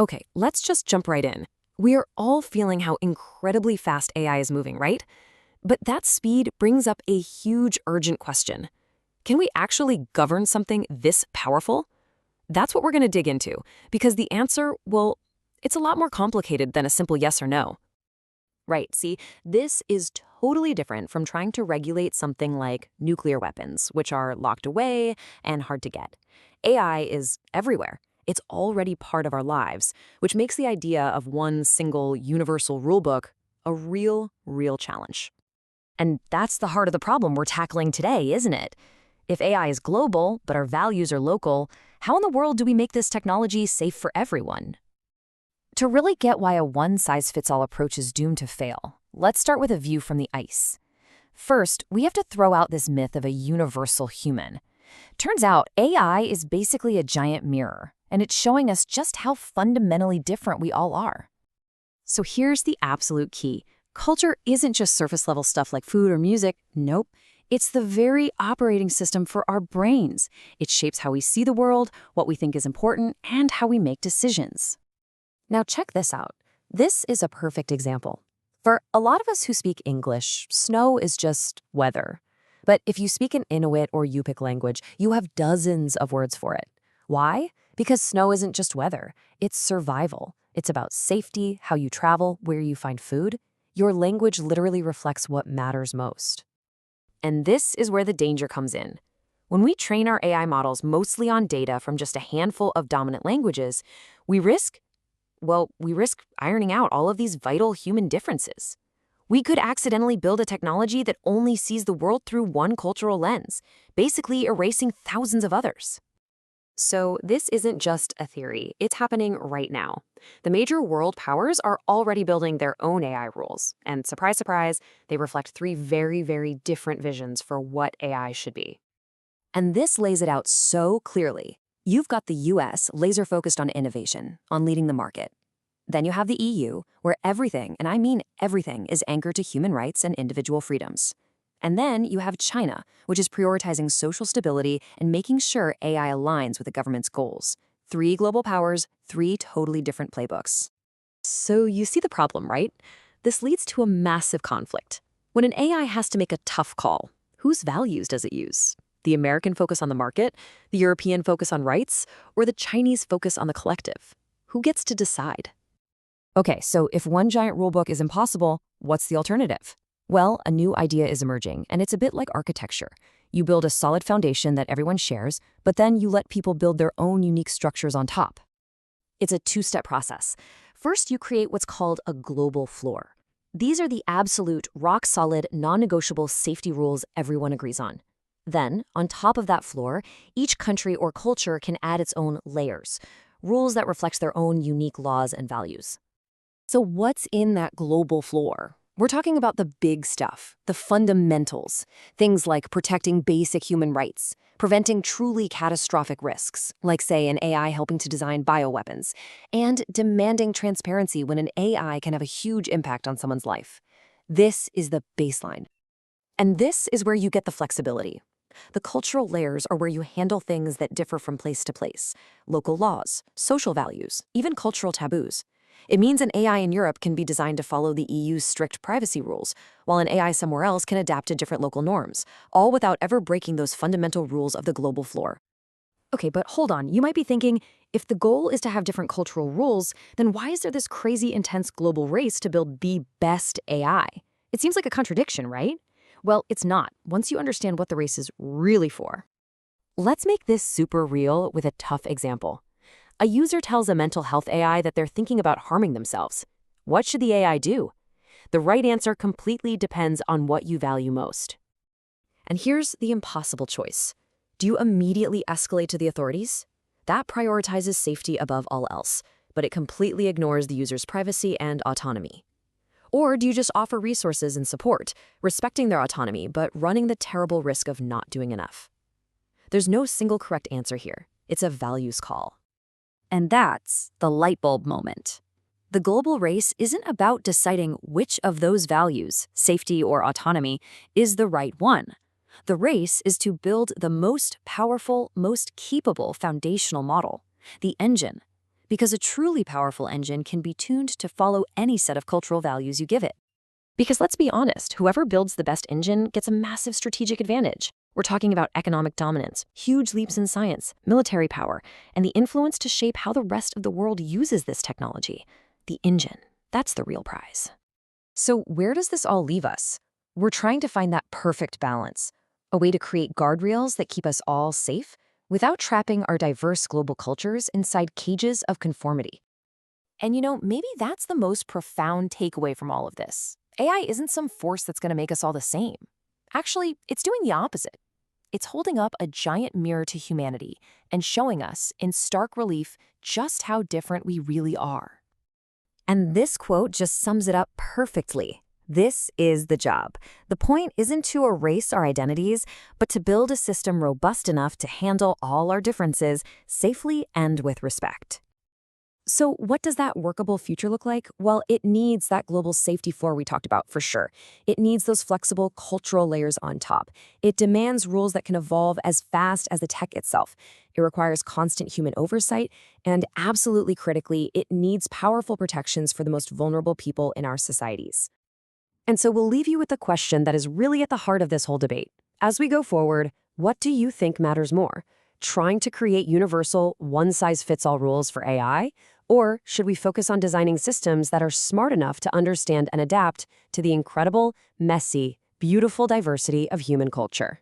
Okay, let's just jump right in. We are all feeling how incredibly fast AI is moving, right? But that speed brings up a huge urgent question. Can we actually govern something this powerful? That's what we're going to dig into, because the answer, well, it's a lot more complicated than a simple yes or no. Right, see, this is totally different from trying to regulate something like nuclear weapons, which are locked away and hard to get. AI is everywhere. It's already part of our lives, which makes the idea of one single universal rulebook a real challenge. And that's the heart of the problem we're tackling today, isn't it? If AI is global, but our values are local, how in the world do we make this technology safe for everyone? To really get why a one-size-fits-all approach is doomed to fail, let's start with a view from the ice. First, we have to throw out this myth of a universal human. Turns out, AI is basically a giant mirror, and it's showing us just how fundamentally different we all are. So here's the absolute key. Culture isn't just surface-level stuff like food or music. Nope. It's the very operating system for our brains. It shapes how we see the world, what we think is important, and how we make decisions. Now check this out. This is a perfect example. For a lot of us who speak English, snow is just weather. But if you speak an Inuit or Yupik language, you have dozens of words for it. Why? Because snow isn't just weather, it's survival. It's about safety, how you travel, where you find food. Your language literally reflects what matters most. And this is where the danger comes in. When we train our AI models mostly on data from just a handful of dominant languages, we risk ironing out all of these vital human differences. We could accidentally build a technology that only sees the world through one cultural lens, basically erasing thousands of others. So this isn't just a theory, it's happening right now. The major world powers are already building their own AI rules, and surprise, surprise, they reflect three very different visions for what AI should be. And this lays it out so clearly. You've got the US laser-focused on innovation, on leading the market. Then you have the EU, where everything, and I mean everything, is anchored to human rights and individual freedoms. And then you have China, which is prioritizing social stability and making sure AI aligns with the government's goals. Three global powers, three totally different playbooks. So you see the problem, right? This leads to a massive conflict. When an AI has to make a tough call, whose values does it use? The American focus on the market, the European focus on rights, or the Chinese focus on the collective? Who gets to decide? Okay, so if one giant rulebook is impossible, what's the alternative? Well, a new idea is emerging, and it's a bit like architecture. You build a solid foundation that everyone shares, but then you let people build their own unique structures on top. It's a two-step process. First, you create what's called a global floor. These are the absolute, rock-solid, non-negotiable safety rules everyone agrees on. Then, on top of that floor, each country or culture can add its own layers, rules that reflect their own unique laws and values. So what's in that global floor? We're talking about the big stuff, the fundamentals, things like protecting basic human rights, preventing truly catastrophic risks, like, say, an AI helping to design bioweapons, and demanding transparency when an AI can have a huge impact on someone's life. This is the baseline. And this is where you get the flexibility. The cultural layers are where you handle things that differ from place to place, local laws, social values, even cultural taboos. It means an AI in Europe can be designed to follow the EU's strict privacy rules, while an AI somewhere else can adapt to different local norms, all without ever breaking those fundamental rules of the global floor. Okay, but hold on. You might be thinking, if the goal is to have different cultural rules, then why is there this crazy intense global race to build the best AI? It seems like a contradiction, right? Well, it's not, once you understand what the race is really for. Let's make this super real with a tough example. A user tells a mental health AI that they're thinking about harming themselves. What should the AI do? The right answer completely depends on what you value most. And here's the impossible choice. Do you immediately escalate to the authorities? That prioritizes safety above all else, but it completely ignores the user's privacy and autonomy. Or do you just offer resources and support, respecting their autonomy, but running the terrible risk of not doing enough? There's no single correct answer here. It's a values call. And that's the light bulb moment. The global race isn't about deciding which of those values, safety or autonomy, is the right one. The race is to build the most powerful, most capable foundational model, the engine. because a truly powerful engine can be tuned to follow any set of cultural values you give it. Because let's be honest, whoever builds the best engine gets a massive strategic advantage. We're talking about economic dominance, huge leaps in science, military power, and the influence to shape how the rest of the world uses this technology. The engine, that's the real prize. So where does this all leave us? We're trying to find that perfect balance, a way to create guardrails that keep us all safe without trapping our diverse global cultures inside cages of conformity. And maybe that's the most profound takeaway from all of this. AI isn't some force that's going to make us all the same. Actually, it's doing the opposite. It's holding up a giant mirror to humanity and showing us in stark relief just how different we really are. And this quote just sums it up perfectly. This is the job. The point isn't to erase our identities, but to build a system robust enough to handle all our differences safely and with respect. So what does that workable future look like? Well, it needs that global safety floor we talked about for sure. It needs those flexible cultural layers on top. It demands rules that can evolve as fast as the tech itself. It requires constant human oversight, and absolutely critically, it needs powerful protections for the most vulnerable people in our societies. And so we'll leave you with the question that is really at the heart of this whole debate. As we go forward, what do you think matters more? Trying to create universal, one-size-fits-all rules for AI? Or should we focus on designing systems that are smart enough to understand and adapt to the incredible, messy, beautiful diversity of human culture?